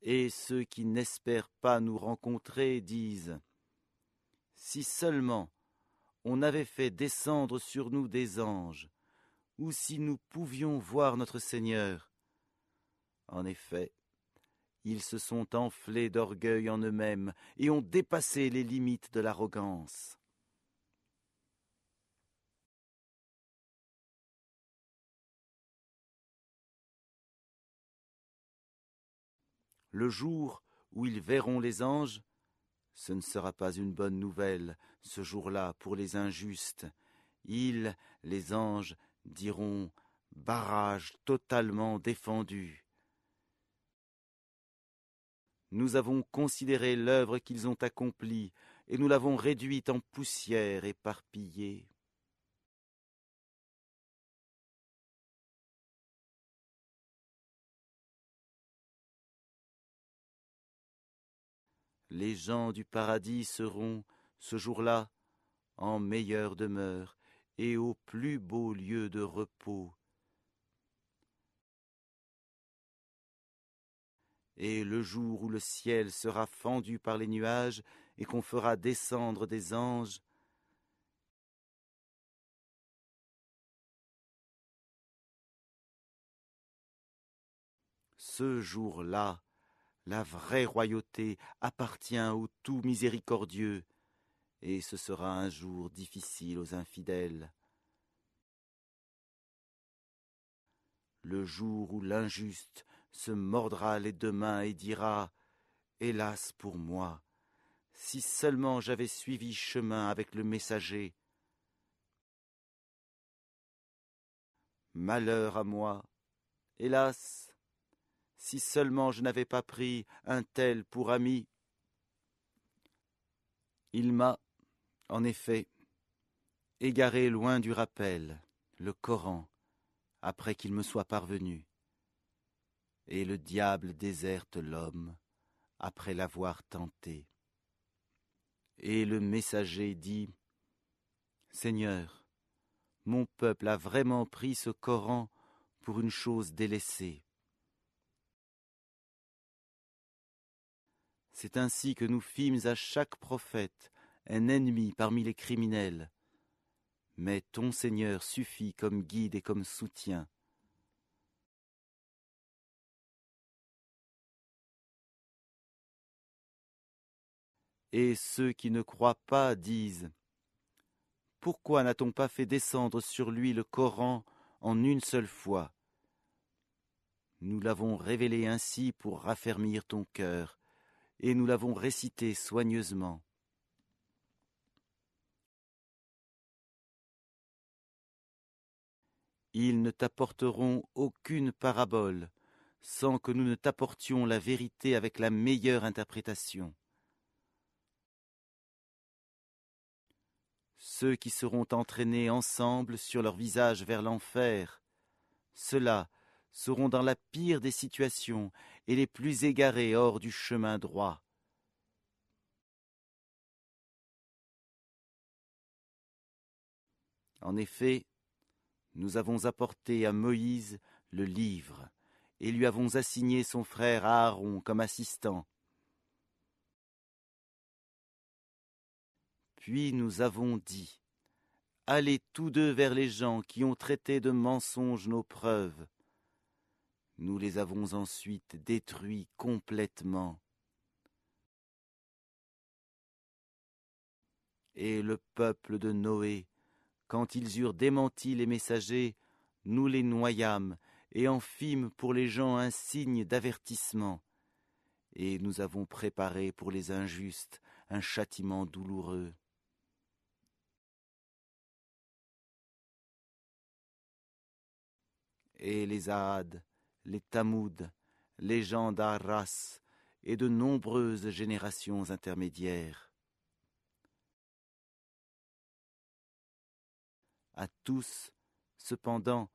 Et ceux qui n'espèrent pas nous rencontrer disent : si seulement on avait fait descendre sur nous des anges, ou si nous pouvions voir notre Seigneur. En effet, ils se sont enflés d'orgueil en eux-mêmes et ont dépassé les limites de l'arrogance. Le jour où ils verront les anges, ce ne sera pas une bonne nouvelle, ce jour-là, pour les injustes. Ils, les anges, diront : barrage totalement défendu. Nous avons considéré l'œuvre qu'ils ont accomplie, et nous l'avons réduite en poussière éparpillée. Les gens du paradis seront, ce jour-là, en meilleure demeure et au plus beau lieu de repos. Et le jour où le ciel sera fendu par les nuages et qu'on fera descendre des anges, ce jour-là, la vraie royauté appartient au tout miséricordieux, et ce sera un jour difficile aux infidèles. Le jour où l'injuste se mordra les deux mains et dira : hélas pour moi, si seulement j'avais suivi chemin avec le messager. Malheur à moi, hélas, si seulement je n'avais pas pris un tel pour ami. Il m'a, en effet, égaré loin du rappel, le Coran, après qu'il me soit parvenu. Et le diable déserte l'homme après l'avoir tenté. Et le messager dit : Seigneur, mon peuple a vraiment pris ce Coran pour une chose délaissée. C'est ainsi que nous fîmes à chaque prophète un ennemi parmi les criminels. Mais ton Seigneur suffit comme guide et comme soutien. Et ceux qui ne croient pas disent : pourquoi n'a-t-on pas fait descendre sur lui le Coran en une seule fois ? Nous l'avons révélé ainsi pour raffermir ton cœur, et nous l'avons récité soigneusement. Ils ne t'apporteront aucune parabole, sans que nous ne t'apportions la vérité avec la meilleure interprétation. Ceux qui seront entraînés ensemble sur leur visage vers l'enfer, ceux-là seront dans la pire des situations et les plus égarés hors du chemin droit. En effet, nous avons apporté à Moïse le livre et lui avons assigné son frère Aaron comme assistant. Puis nous avons dit : allez tous deux vers les gens qui ont traité de mensonges nos preuves. Nous les avons ensuite détruits complètement. Et le peuple de Noé, quand ils eurent démenti les messagers, nous les noyâmes et en fîmes pour les gens un signe d'avertissement. Et nous avons préparé pour les injustes un châtiment douloureux. Et les Aad, les Tamoud, les gens d'Arras et de nombreuses générations intermédiaires. À tous, cependant,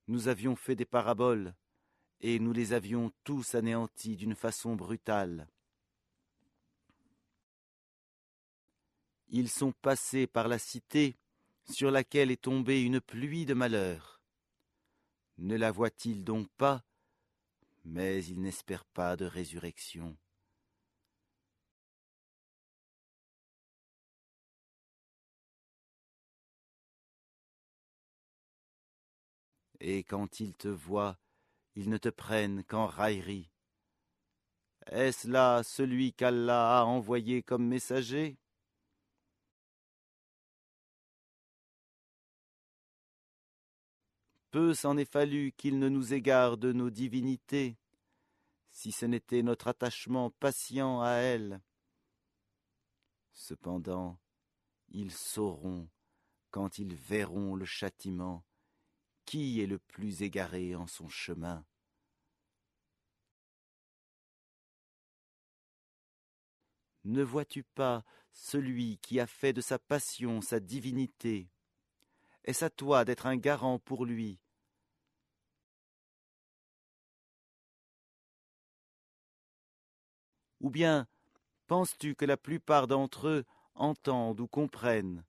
nous avions fait des paraboles, et nous les avions tous anéantis d'une façon brutale. Ils sont passés par la cité sur laquelle est tombée une pluie de malheur. Ne la voient-ils donc pas ? mais ils n'espèrent pas de résurrection. Et quand ils te voient, ils ne te prennent qu'en raillerie. Est-ce là celui qu'Allah a envoyé comme messager? Peu s'en est fallu qu'il ne nous égare de nos divinités, si ce n'était notre attachement patient à elles. Cependant, ils sauront, quand ils verront le châtiment, qui est le plus égaré en son chemin. Ne vois-tu pas celui qui a fait de sa passion sa divinité? Est-ce à toi d'être un garant pour lui? Ou bien penses-tu que la plupart d'entre eux entendent ou comprennent?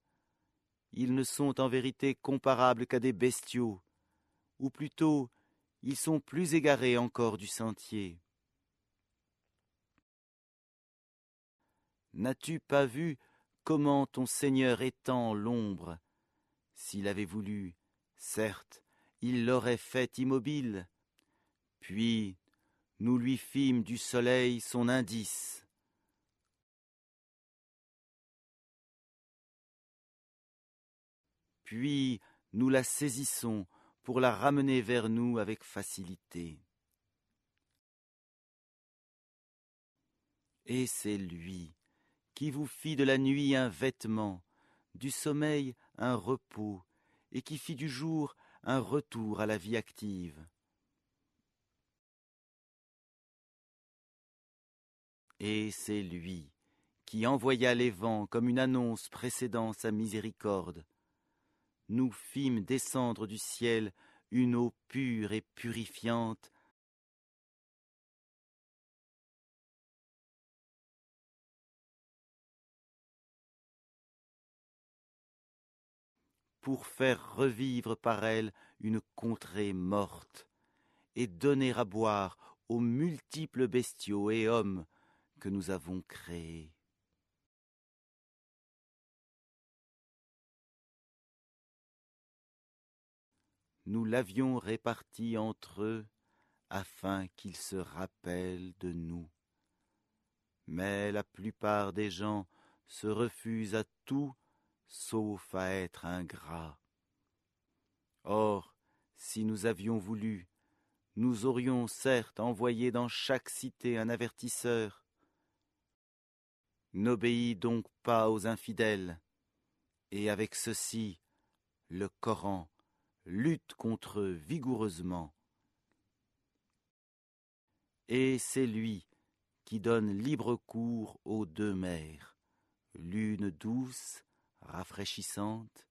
Ils ne sont en vérité comparables qu'à des bestiaux, ou plutôt, ils sont plus égarés encore du sentier. N'as-tu pas vu comment ton Seigneur étend l'ombre? S'il avait voulu, certes, il l'aurait fait immobile. Puis nous lui fîmes du soleil son indice. Puis nous la saisissons pour la ramener vers nous avec facilité. Et c'est lui qui vous fit de la nuit un vêtement, du sommeil un repos, et qui fit du jour un retour à la vie active. Et c'est lui qui envoya les vents comme une annonce précédant sa miséricorde. Nous fîmes descendre du ciel une eau pure et purifiante, pour faire revivre par elle une contrée morte, et donner à boire aux multiples bestiaux et hommes que nous avons créés. Nous l'avions réparti entre eux afin qu'ils se rappellent de nous. Mais la plupart des gens se refusent à tout sauf à être ingrats. Or, si nous avions voulu, nous aurions certes envoyé dans chaque cité un avertisseur. N'obéis donc pas aux infidèles, et avec ceci, le Coran lutte contre eux vigoureusement. Et c'est lui qui donne libre cours aux deux mers, l'une douce, rafraîchissante,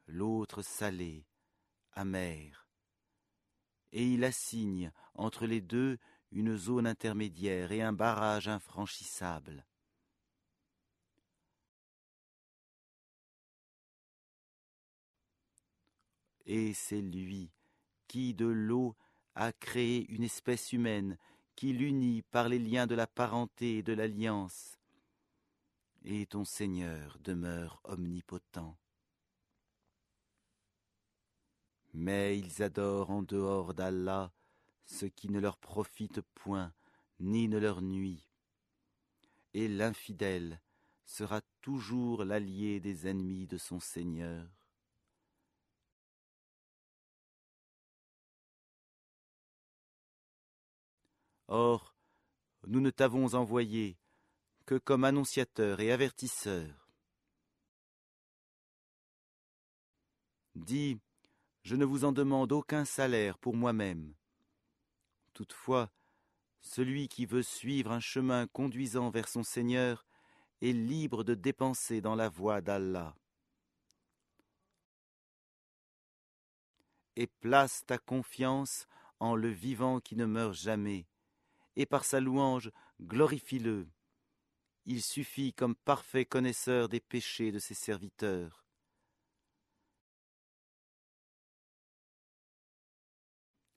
l'autre salée, amère. Et il assigne entre les deux une zone intermédiaire et un barrage infranchissable. Et c'est lui qui, de l'eau, a créé une espèce humaine qui l'unit par les liens de la parenté et de l'alliance. Et ton Seigneur demeure omnipotent. Mais ils adorent en dehors d'Allah ce qui ne leur profite point, ni ne leur nuit. Et l'infidèle sera toujours l'allié des ennemis de son Seigneur. Or, nous ne t'avons envoyé que comme annonciateur et avertisseur. Dis, je ne vous en demande aucun salaire pour moi-même. Toutefois, celui qui veut suivre un chemin conduisant vers son Seigneur est libre de dépenser dans la voie d'Allah. Et place ta confiance en le vivant qui ne meurt jamais, et par sa louange glorifie-le. Il suffit comme parfait connaisseur des péchés de ses serviteurs.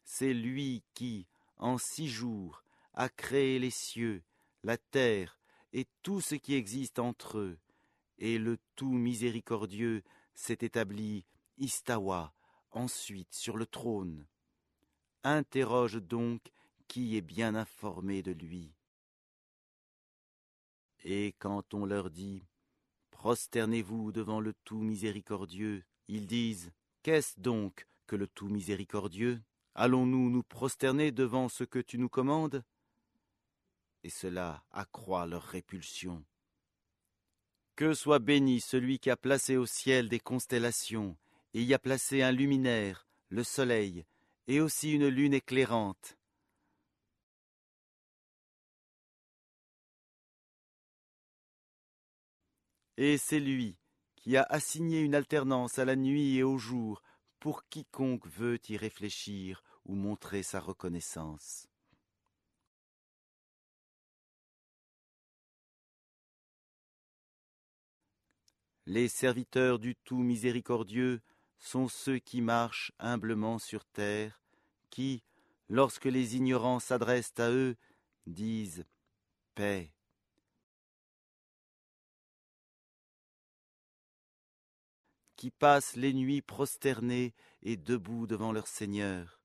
C'est lui qui, en 6 jours, a créé les cieux, la terre et tout ce qui existe entre eux, et le tout miséricordieux s'est établi Istawa, ensuite sur le trône. Interroge donc qui est bien informé de lui. Et quand on leur dit « Prosternez-vous devant le tout miséricordieux », ils disent « Qu'est-ce donc que le tout miséricordieux ? Allons-nous nous prosterner devant ce que tu nous commandes ?» Et cela accroît leur répulsion. Que soit béni celui qui a placé au ciel des constellations, et y a placé un luminaire, le soleil, et aussi une lune éclairante. Et c'est lui qui a assigné une alternance à la nuit et au jour pour quiconque veut y réfléchir ou montrer sa reconnaissance. Les serviteurs du tout miséricordieux sont ceux qui marchent humblement sur terre, qui, lorsque les ignorants s'adressent à eux, disent « paix ». Qui passent les nuits prosternés et debout devant leur Seigneur.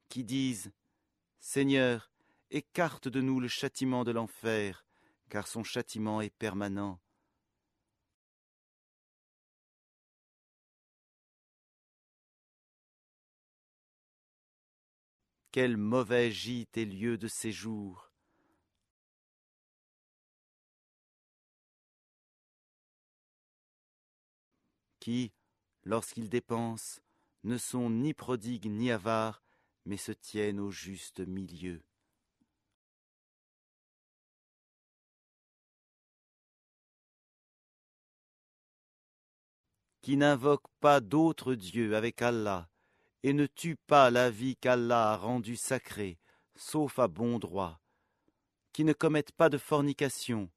Qui disent « Seigneur, écarte de nous le châtiment de l'enfer, car son châtiment est permanent. » Quel mauvais gîte et lieu de séjour! Qui, lorsqu'ils dépensent, ne sont ni prodigues ni avares, mais se tiennent au juste milieu. Qui n'invoquent pas d'autre Dieu avec Allah, et ne tuent pas la vie qu'Allah a rendue sacrée, sauf à bon droit, qui ne commettent pas de fornication,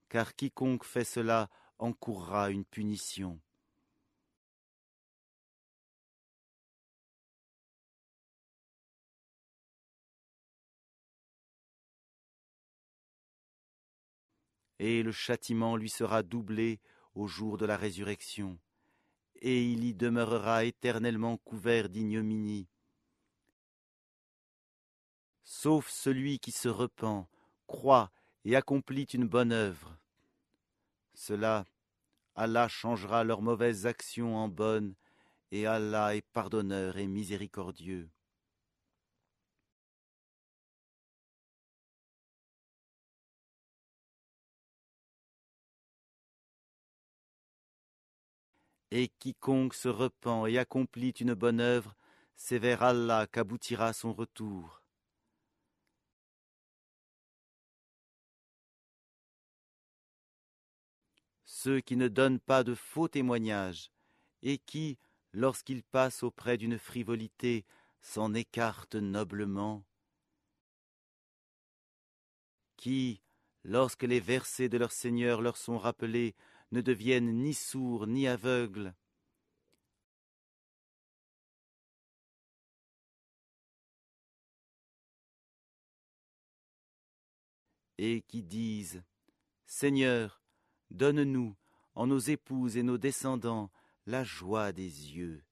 car quiconque fait cela encourra une punition. Et le châtiment lui sera doublé au jour de la résurrection, et il y demeurera éternellement couvert d'ignominie. Sauf celui qui se repent, croit et accomplit une bonne œuvre. Cela, Allah changera leurs mauvaises actions en bonnes, et Allah est pardonneur et miséricordieux. Et quiconque se repent et accomplit une bonne œuvre, c'est vers Allah qu'aboutira son retour. Ceux qui ne donnent pas de faux témoignages, et qui, lorsqu'ils passent auprès d'une frivolité, s'en écartent noblement, qui, lorsque les versets de leur Seigneur leur sont rappelés, ne deviennent ni sourds ni aveugles, et qui disent « Seigneur, donne-nous, en nos épouses et nos descendants, la joie des yeux,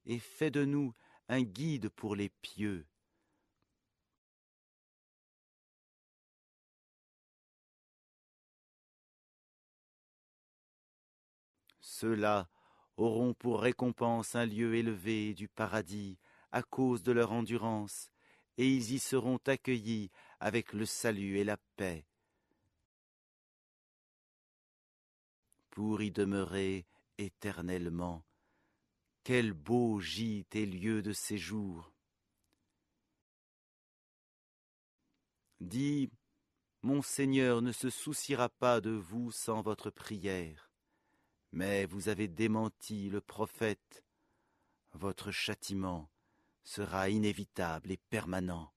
et fais de nous un guide pour les pieux. » Ceux-là auront pour récompense un lieu élevé du paradis à cause de leur endurance, et ils y seront accueillis avec le salut et la paix, pour y demeurer éternellement. Quel beau gîte et lieu de séjour! Dis, mon Seigneur ne se souciera pas de vous sans votre prière. Mais vous avez démenti le prophète. Votre châtiment sera inévitable et permanent.